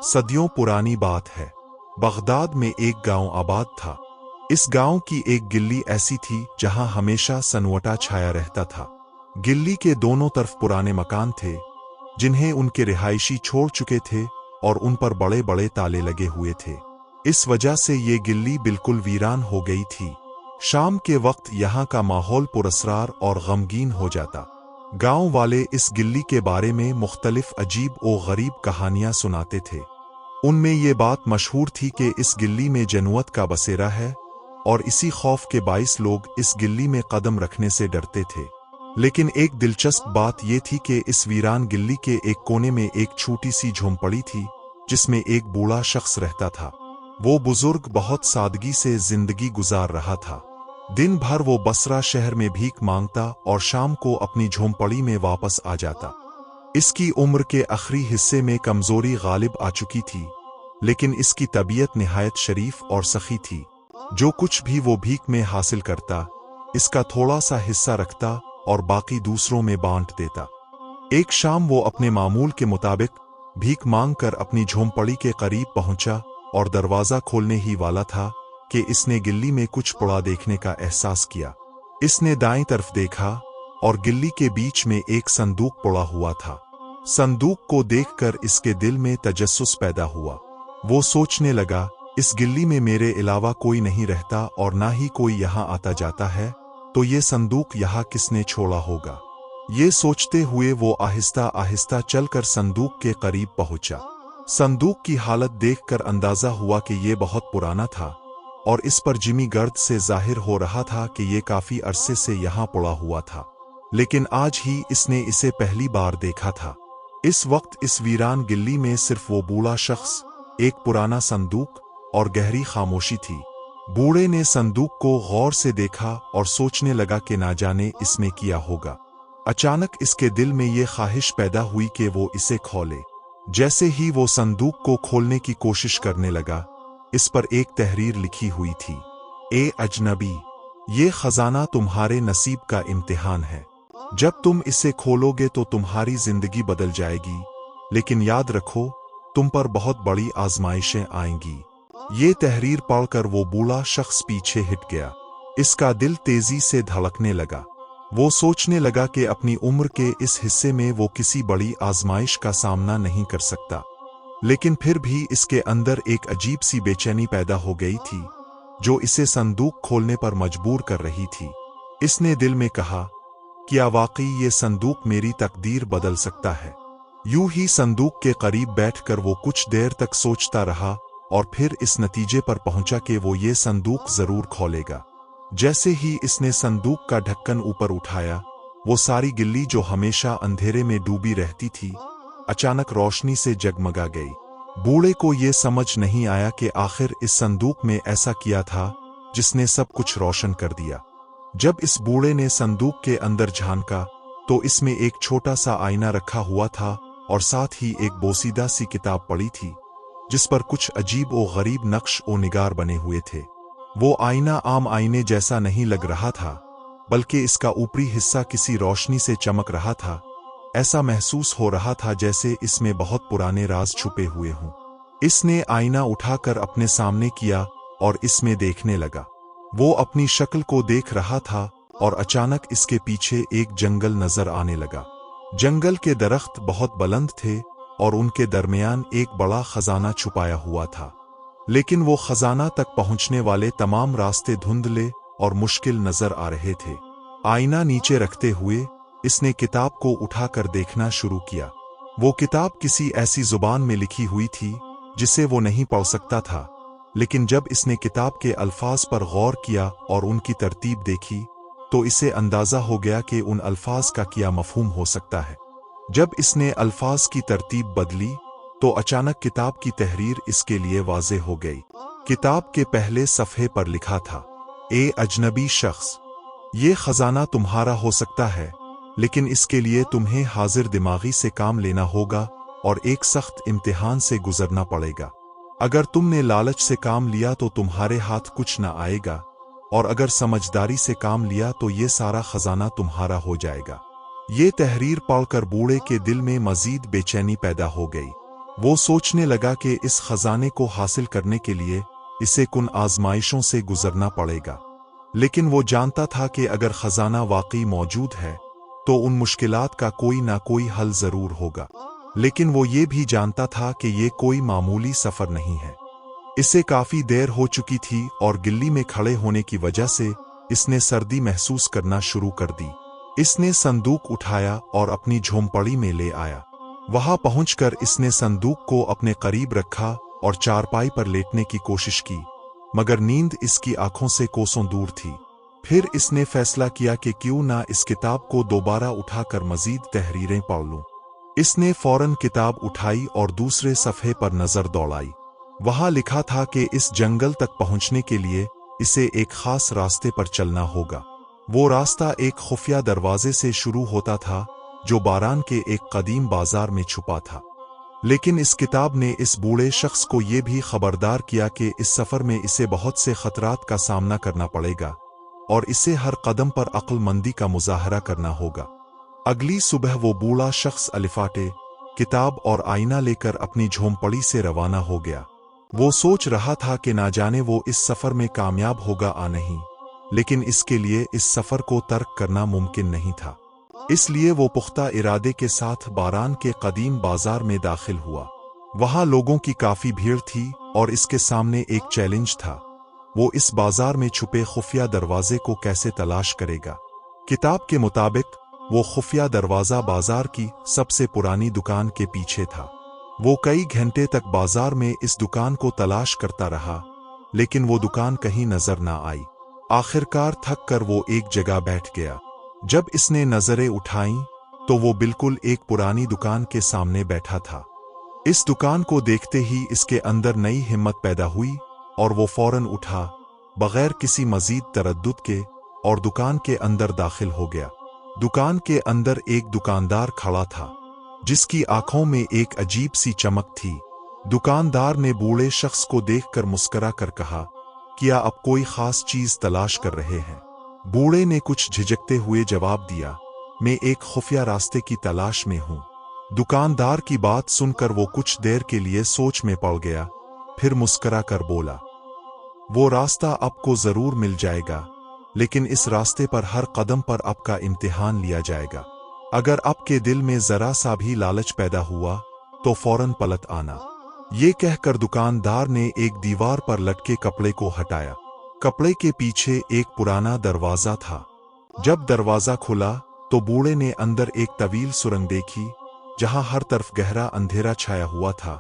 सदियों पुरानी बात है। बगदाद में एक गांव आबाद था। इस गांव की एक गिल्ली ऐसी थी जहां हमेशा सन्नाटा छाया रहता था। गिल्ली के दोनों तरफ पुराने मकान थे जिन्हें उनके रिहायशी छोड़ चुके थे और उन पर बड़े बड़े ताले लगे हुए थे। इस वजह से ये गिल्ली बिल्कुल वीरान हो गई थी। शाम के वक्त यहाँ का माहौल पुरस्रार और गमगीन हो जाता। गांव वाले इस गिल्ली के बारे में मुख्तलिफ अजीब और गरीब कहानियां सुनाते थे। उनमें ये बात मशहूर थी कि इस गिल्ली में जन्नत का बसेरा है और इसी खौफ के बाइस लोग इस गिल्ली में कदम रखने से डरते थे। लेकिन एक दिलचस्प बात यह थी कि इस वीरान गिल्ली के एक कोने में एक छोटी सी झोंपड़ी थी जिसमें एक बूढ़ा शख्स रहता था। वो बुजुर्ग बहुत सादगी से जिंदगी गुजार रहा था। दिन भर वो बसरा शहर में भीख मांगता और शाम को अपनी झोंपड़ी में वापस आ जाता। इसकी उम्र के आखिरी हिस्से में कमजोरी गालिब आ चुकी थी, लेकिन इसकी तबीयत निहायत शरीफ और सखी थी। जो कुछ भी वो भीख में हासिल करता, इसका थोड़ा सा हिस्सा रखता और बाकी दूसरों में बांट देता। एक शाम वो अपने मामूल के मुताबिक भीख मांगकर अपनी झोंपड़ी के करीब पहुंचा और दरवाजा खोलने ही वाला था कि इसने गिल्ली में कुछ पड़ा देखने का एहसास किया। इसने दाईं तरफ देखा और गिल्ली के बीच में एक संदूक पड़ा हुआ था। संदूक को देखकर इसके दिल में तजस्सुस पैदा हुआ। वो सोचने लगा, इस गिल्ली में मेरे अलावा कोई नहीं रहता और ना ही कोई यहाँ आता जाता है, तो ये संदूक यहाँ किसने छोड़ा होगा। ये सोचते हुए वो आहिस्ता आहिस्ता चलकर संदूक के करीब पहुंचा। संदूक की हालत देखकर अंदाजा हुआ कि ये बहुत पुराना था और इस पर जिमी गर्द से जाहिर हो रहा था कि ये काफी अरसे से यहाँ पड़ा हुआ था। लेकिन आज ही इसने इसे पहली बार देखा था। इस वक्त इस वीरान गिल्ली में सिर्फ वो बूढ़ा शख्स, एक पुराना संदूक और गहरी खामोशी थी। बूढ़े ने संदूक को गौर से देखा और सोचने लगा कि ना जाने इसमें क्या होगा। अचानक इसके दिल में ये ख्वाहिश पैदा हुई कि वो इसे खोले। जैसे ही वो संदूक को खोलने की कोशिश करने लगा, इस पर एक तहरीर लिखी हुई थी, ए अजनबी, ये खजाना तुम्हारे नसीब का इम्तिहान है। जब तुम इसे खोलोगे तो तुम्हारी जिंदगी बदल जाएगी, लेकिन याद रखो, तुम पर बहुत बड़ी आजमाइशें आएंगी। ये तहरीर पढ़कर वो बूढ़ा शख्स पीछे हट गया। इसका दिल तेजी से धड़कने लगा। वो सोचने लगा कि अपनी उम्र के इस हिस्से में वो किसी बड़ी आजमाइश का सामना नहीं कर सकता। लेकिन फिर भी इसके अंदर एक अजीब सी बेचैनी पैदा हो गई थी जो इसे संदूक खोलने पर मजबूर कर रही थी। इसने दिल में कहा, क्या वाकई ये संदूक मेरी तकदीर बदल सकता है। यूं ही संदूक के करीब बैठकर वो कुछ देर तक सोचता रहा और फिर इस नतीजे पर पहुंचा कि वो ये संदूक जरूर खोलेगा। जैसे ही इसने संदूक का ढक्कन ऊपर उठाया, वो सारी गिल्ली जो हमेशा अंधेरे में डूबी रहती थी, अचानक रोशनी से जगमगा गई। बूढ़े को ये समझ नहीं आया कि आखिर इस संदूक में ऐसा किया था जिसने सब कुछ रोशन कर दिया। जब इस बूढ़े ने संदूक के अंदर झांका तो इसमें एक छोटा सा आईना रखा हुआ था और साथ ही एक बोसीदा सी किताब पड़ी थी जिस पर कुछ अजीब और गरीब नक्श और निगार बने हुए थे। वो आईना आम आईने जैसा नहीं लग रहा था, बल्कि इसका ऊपरी हिस्सा किसी रोशनी से चमक रहा था। ऐसा महसूस हो रहा था जैसे इसमें बहुत पुराने राज छुपे हुए हों। इसने आईना उठाकर अपने सामने किया और इसमें देखने लगा। वो अपनी शक्ल को देख रहा था और अचानक इसके पीछे एक जंगल नजर आने लगा। जंगल के दरख्त बहुत बुलंद थे और उनके दरमियान एक बड़ा खजाना छुपाया हुआ था। लेकिन वो खजाना तक पहुंचने वाले तमाम रास्ते धुंधले और मुश्किल नजर आ रहे थे। आईना नीचे रखते हुए इसने किताब को उठाकर देखना शुरू किया। वो किताब किसी ऐसी जुबान में लिखी हुई थी जिसे वो नहीं पढ़ सकता था, लेकिन जब इसने किताब के अल्फाज पर गौर किया और उनकी तरतीब देखी तो इसे अंदाजा हो गया कि उन अल्फाज का क्या मफहूम हो सकता है। जब इसने अल्फाज की तरतीब बदली तो अचानक किताब की तहरीर इसके लिए वाज़े हो गई। किताब के पहले सफ़े पर लिखा था, ए अजनबी शख्स, ये खजाना तुम्हारा हो सकता है, लेकिन इसके लिए तुम्हें हाजिर दिमागी से काम लेना होगा और एक सख्त इम्तिहान से गुजरना पड़ेगा। अगर तुमने लालच से काम लिया तो तुम्हारे हाथ कुछ न आएगा, और अगर समझदारी से काम लिया तो ये सारा खजाना तुम्हारा हो जाएगा। ये तहरीर पढ़कर बूढ़े के दिल में मजीद बेचैनी पैदा हो गई। वो सोचने लगा कि इस खजाने को हासिल करने के लिए इसे कुन आजमाइशों से गुजरना पड़ेगा, लेकिन वो जानता था कि अगर खजाना वाकई मौजूद है तो उन मुश्किलात का कोई ना कोई हल जरूर होगा। लेकिन वो ये भी जानता था कि ये कोई मामूली सफर नहीं है। इसे काफी देर हो चुकी थी और गिल्ली में खड़े होने की वजह से इसने सर्दी महसूस करना शुरू कर दी। इसने संदूक उठाया और अपनी झोंपड़ी में ले आया। वहां पहुंचकर इसने संदूक को अपने करीब रखा और चारपाई पर लेटने की कोशिश की, मगर नींद इसकी आंखों से कोसों दूर थी। फिर इसने फैसला किया कि क्यों ना इस किताब को दोबारा उठाकर मजीद तहरीरें पढ़ लूं। इसने फौरन किताब उठाई और दूसरे सफ़े पर नजर दौड़ाई। वहां लिखा था कि इस जंगल तक पहुंचने के लिए इसे एक खास रास्ते पर चलना होगा। वो रास्ता एक खुफिया दरवाजे से शुरू होता था जो बारान के एक कदीम बाजार में छुपा था। लेकिन इस किताब ने इस बूढ़े शख्स को यह भी खबरदार किया कि इस सफर में इसे बहुत से खतरात का सामना करना पड़ेगा और इसे हर कदम पर अक्लमंदी का मुजाहरा करना होगा। अगली सुबह वो बूढ़ा शख्स अलिफाटे, किताब और आईना लेकर अपनी झोंपड़ी से रवाना हो गया। वो सोच रहा था कि ना जाने वो इस सफर में कामयाब होगा या नहीं, लेकिन इसके लिए इस सफर को तर्क करना मुमकिन नहीं था। इसलिए वो पुख्ता इरादे के साथ बारान के कदीम बाजार में दाखिल हुआ। वहां लोगों की काफी भीड़ थी और इसके सामने एक चैलेंज था। वो इस बाजार में छुपे खुफिया दरवाजे को कैसे तलाश करेगा। किताब के मुताबिक वो खुफिया दरवाजा बाजार की सबसे पुरानी दुकान के पीछे था। वो कई घंटे तक बाजार में इस दुकान को तलाश करता रहा, लेकिन वो दुकान कहीं नजर ना आई। आखिरकार थक कर वो एक जगह बैठ गया। जब इसने नजरें उठाईं तो वो बिल्कुल एक पुरानी दुकान के सामने बैठा था। इस दुकान को देखते ही इसके अंदर नई हिम्मत पैदा हुई और वो फौरन उठा, बगैर किसी मजीद तरद्दुद के, और दुकान के अंदर दाखिल हो गया। दुकान के अंदर एक दुकानदार खड़ा था जिसकी आंखों में एक अजीब सी चमक थी। दुकानदार ने बूढ़े शख्स को देखकर मुस्कुरा कर कहा, क्या आप कोई खास चीज तलाश कर रहे हैं? बूढ़े ने कुछ झिझकते हुए जवाब दिया, मैं एक खुफिया रास्ते की तलाश में हूं। दुकानदार की बात सुनकर वो कुछ देर के लिए सोच में पड़ गया, फिर मुस्कुरा कर बोला, वो रास्ता आपको जरूर मिल जाएगा, लेकिन इस रास्ते पर हर कदम पर आपका इम्तिहान लिया जाएगा। अगर आपके दिल में जरा सा भी लालच पैदा हुआ तो फौरन पलट आना। ये कहकर दुकानदार ने एक दीवार पर लटके कपड़े को हटाया। कपड़े के पीछे एक पुराना दरवाजा था। जब दरवाजा खुला तो बूढ़े ने अंदर एक तवील सुरंग देखी जहां हर तरफ गहरा अंधेरा छाया हुआ था,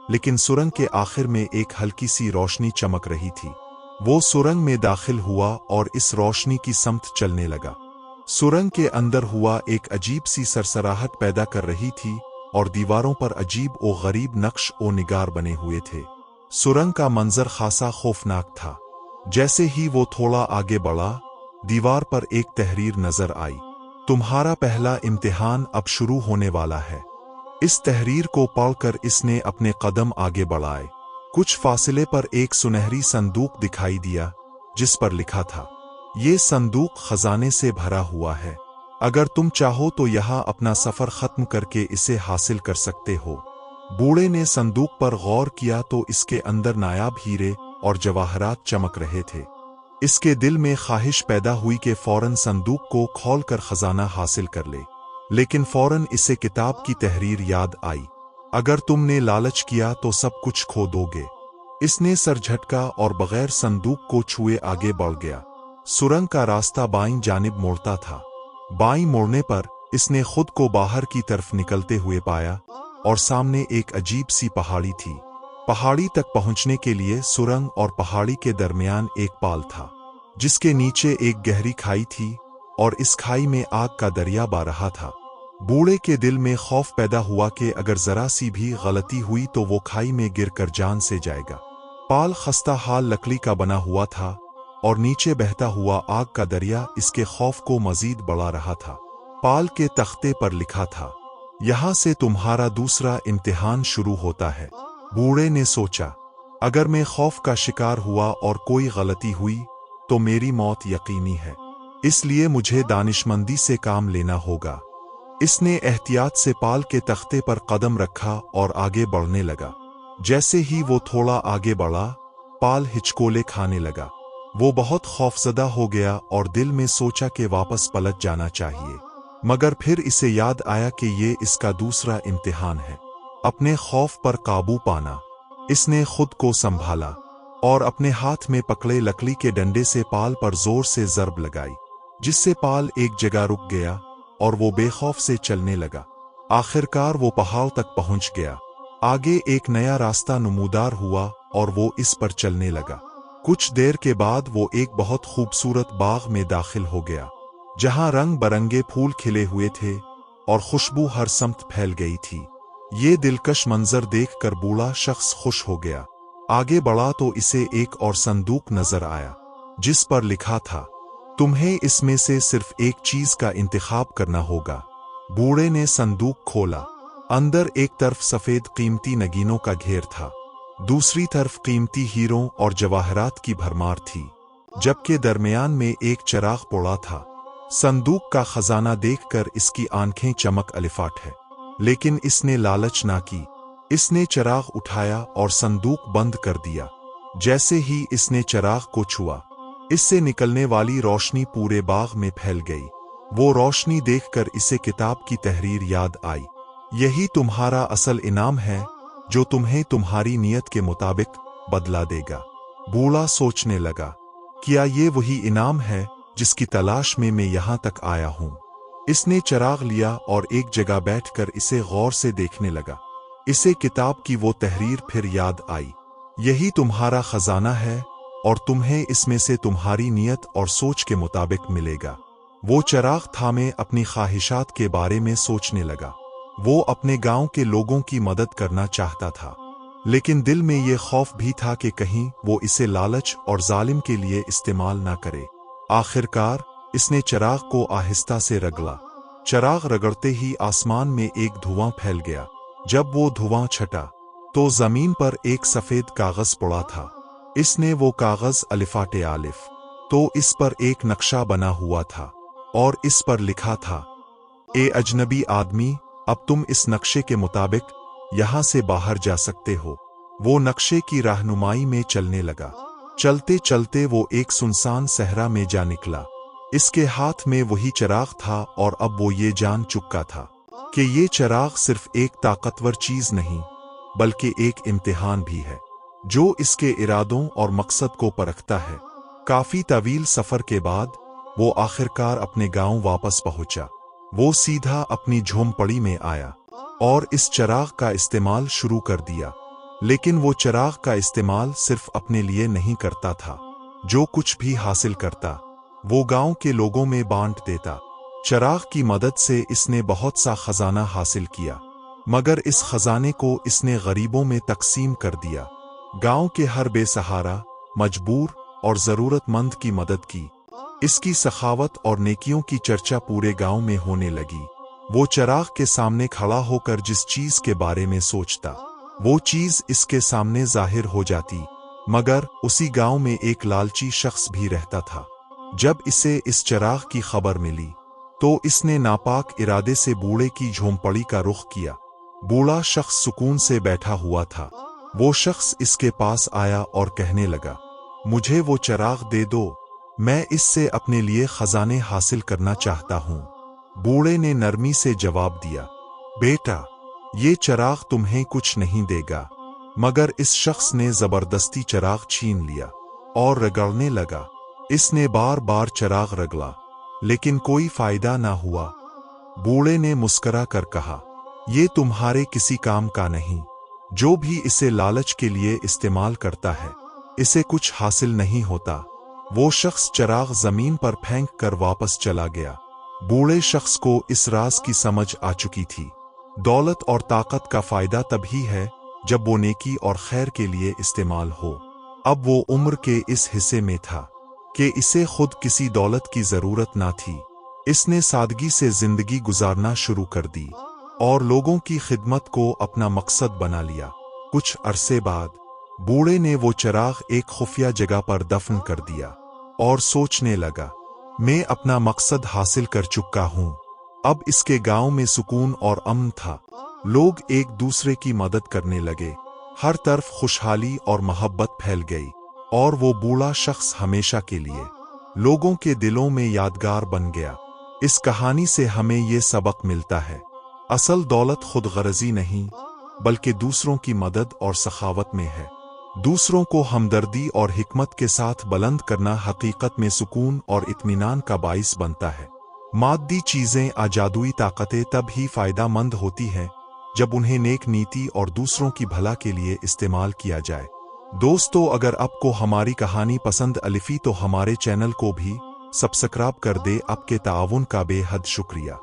लेकिन सुरंग के आखिर में एक हल्की सी रोशनी चमक रही थी। वो सुरंग में दाखिल हुआ और इस रोशनी की समत चलने लगा। सुरंग के अंदर हुआ एक अजीब सी सरसराहट पैदा कर रही थी और दीवारों पर अजीब और गरीब नक्श और निगार बने हुए थे। सुरंग का मंजर खासा खौफनाक था। जैसे ही वो थोड़ा आगे बढ़ा, दीवार पर एक तहरीर नजर आई, तुम्हारा पहला इम्तिहान अब शुरू होने वाला है। इस तहरीर को पढ़कर इसने अपने कदम आगे बढ़ाए। कुछ फासले पर एक सुनहरी संदूक दिखाई दिया जिस पर लिखा था, ये संदूक खजाने से भरा हुआ है। अगर तुम चाहो तो यहाँ अपना सफर खत्म करके इसे हासिल कर सकते हो। बूढ़े ने संदूक पर गौर किया तो इसके अंदर नायाब हीरे और जवाहरात चमक रहे थे। इसके दिल में ख्वाहिश पैदा हुई कि फौरन संदूक को खोलकर खजाना हासिल कर ले, लेकिन फौरन इसे किताब की तहरीर याद आई, अगर तुमने लालच किया तो सब कुछ खो दोगे। इसने सर झटका और बगैर संदूक को छुए आगे बढ़ गया। सुरंग का रास्ता बाईं जानिब मोड़ता था। बाईं मोड़ने पर इसने खुद को बाहर की तरफ निकलते हुए पाया और सामने एक अजीब सी पहाड़ी थी। पहाड़ी तक पहुंचने के लिए सुरंग और पहाड़ी के दरमियान एक पाल था जिसके नीचे एक गहरी खाई थी और इस खाई में आग का दरिया बह रहा था। बूढ़े के दिल में खौफ पैदा हुआ कि अगर जरा सी भी गलती हुई तो वो खाई में गिरकर जान से जाएगा। पाल खस्ता हाल लकड़ी का बना हुआ था और नीचे बहता हुआ आग का दरिया इसके खौफ को मजीद बढ़ा रहा था। पाल के तख्ते पर लिखा था, यहां से तुम्हारा दूसरा इम्तिहान शुरू होता है। बूढ़े ने सोचा, अगर मैं खौफ का शिकार हुआ और कोई गलती हुई तो मेरी मौत यकीनी है, इसलिए मुझे दानिशमंदी से काम लेना होगा। इसने एहतियात से पाल के तख्ते पर कदम रखा और आगे बढ़ने लगा। जैसे ही वो थोड़ा आगे बढ़ा, पाल हिचकोले खाने लगा। वो बहुत खौफजदा हो गया और दिल में सोचा कि वापस पलट जाना चाहिए, मगर फिर इसे याद आया कि ये इसका दूसरा इम्तिहान है, अपने खौफ पर काबू पाना। इसने खुद को संभाला और अपने हाथ में पकड़े लकड़ी के डंडे से पाल पर जोर से जरब लगाई, जिससे पाल एक जगह रुक गया और वो बेखौफ से चलने लगा। आखिरकार वो पहाड़ तक पहुंच गया। आगे एक नया रास्ता नमूदार हुआ और वो इस पर चलने लगा। कुछ देर के बाद वो एक बहुत खूबसूरत बाग में दाखिल हो गया, जहां रंग बरंगे फूल खिले हुए थे और खुशबू हर समत फैल गई थी। ये दिलकश मंजर देखकर बूढ़ा शख्स खुश हो गया। आगे बढ़ा तो इसे एक और संदूक नजर आया, जिस पर लिखा था, तुम्हें इसमें से सिर्फ एक चीज का इंतखाब करना होगा। बूढ़े ने संदूक खोला। अंदर एक तरफ सफेद कीमती नगीनों का घेर था, दूसरी तरफ कीमती हीरों और जवाहरात की भरमार थी, जबकि दरमियान में एक चिराग पड़ा था। संदूक का खजाना देखकर इसकी आंखें चमक अलिफाट है, लेकिन इसने लालच ना की। इसने चिराग उठाया और संदूक बंद कर दिया। जैसे ही इसने चिराग को छुआ, इससे निकलने वाली रोशनी पूरे बाग में फैल गई। वो रोशनी देखकर इसे किताब की तहरीर याद आई। यही तुम्हारा असल इनाम है, जो तुम्हें तुम्हारी नियत के मुताबिक बदला देगा। बूढ़ा सोचने लगा, क्या ये वही इनाम है जिसकी तलाश में मैं यहां तक आया हूं? इसने चिराग लिया और एक जगह बैठकर इसे गौर से देखने लगा। इसे किताब की वो तहरीर फिर याद आई। यही तुम्हारा खजाना है और तुम्हें इसमें से तुम्हारी नियत और सोच के मुताबिक मिलेगा। वो चिराग थामे अपनी ख्वाहिशात के बारे में सोचने लगा। वो अपने गांव के लोगों की मदद करना चाहता था, लेकिन दिल में ये खौफ भी था कि कहीं वो इसे लालच और जालिम के लिए इस्तेमाल ना करे। आखिरकार इसने चिराग को आहिस्ता से रगड़ा। चिराग रगड़ते ही आसमान में एक धुआं फैल गया। जब वो धुआं छटा तो जमीन पर एक सफेद कागज पड़ा था। इसने वो कागज अलिफाटे आलिफ, तो इस पर एक नक्शा बना हुआ था और इस पर लिखा था, ए अजनबी आदमी, अब तुम इस नक्शे के मुताबिक यहां से बाहर जा सकते हो। वो नक्शे की रहनुमाई में चलने लगा। चलते चलते वो एक सुनसान सहरा में जा निकला। इसके हाथ में वही चिराग था और अब वो ये जान चुका था कि ये चिराग सिर्फ एक ताकतवर चीज नहीं, बल्कि एक इम्तिहान भी है, जो इसके इरादों और मकसद को परखता है। काफी तवील सफर के बाद वो आखिरकार अपने गांव वापस पहुंचा। वो सीधा अपनी झोंपड़ी में आया और इस चिराग का इस्तेमाल शुरू कर दिया। लेकिन वो चिराग का इस्तेमाल सिर्फ अपने लिए नहीं करता था। जो कुछ भी हासिल करता, वो गांव के लोगों में बांट देता। चिराग की मदद से इसने बहुत सा खजाना हासिल किया, मगर इस खजाने को इसने गरीबों में तकसीम कर दिया। गांव के हर बेसहारा, मजबूर और जरूरतमंद की मदद की। इसकी सखावत और नेकियों की चर्चा पूरे गांव में होने लगी। वो चिराग के सामने खड़ा होकर जिस चीज के बारे में सोचता, वो चीज इसके सामने जाहिर हो जाती। मगर उसी गांव में एक लालची शख्स भी रहता था। जब इसे इस चिराग की खबर मिली तो इसने नापाक इरादे से बूढ़े की झोंपड़ी का रुख किया। बूढ़ा शख्स सुकून से बैठा हुआ था। वो शख्स इसके पास आया और कहने लगा, मुझे वो चिराग दे दो, मैं इससे अपने लिए खजाने हासिल करना चाहता हूँ। बूढ़े ने नरमी से जवाब दिया, बेटा, ये चिराग तुम्हें कुछ नहीं देगा। मगर इस शख्स ने जबरदस्ती चिराग छीन लिया और रगड़ने लगा। इसने बार बार चिराग रगड़ा, लेकिन कोई फायदा ना हुआ। बूढ़े ने मुस्करा कर कहा, ये तुम्हारे किसी काम का नहीं। जो भी इसे लालच के लिए इस्तेमाल करता है, इसे कुछ हासिल नहीं होता। वो शख्स चिराग जमीन पर फेंक कर वापस चला गया। बूढ़े शख्स को इस राज की समझ आ चुकी थी। दौलत और ताकत का फायदा तभी है जब वो नेकी और खैर के लिए इस्तेमाल हो। अब वो उम्र के इस हिस्से में था कि इसे खुद किसी दौलत की जरूरत ना थी। इसने सादगी से जिंदगी गुजारना शुरू कर दी और लोगों की खिदमत को अपना मकसद बना लिया। कुछ अरसे बाद बूढ़े ने वो चिराग एक खुफिया जगह पर दफन कर दिया और सोचने लगा, मैं अपना मकसद हासिल कर चुका हूँ। अब इसके गांव में सुकून और अमन था। लोग एक दूसरे की मदद करने लगे। हर तरफ खुशहाली और मोहब्बत फैल गई, और वो बूढ़ा शख्स हमेशा के लिए लोगों के दिलों में यादगार बन गया। इस कहानी से हमें ये सबक मिलता है, असल दौलत खुदगर्जी नहीं, बल्कि दूसरों की मदद और सखावत में है। दूसरों को हमदर्दी और हिकमत के साथ बुलंद करना हकीकत में सुकून और इत्मीनान का बाइस बनता है। मादी चीज़ें या जादुई ताकतें तब ही फायदेमंद होती हैं जब उन्हें नेक नीति और दूसरों की भला के लिए इस्तेमाल किया जाए। दोस्तों, अगर आपको हमारी कहानी पसंद अलिफी तो हमारे चैनल को भी सब्सक्राइब कर दे। आपके ताउन का बेहद शुक्रिया।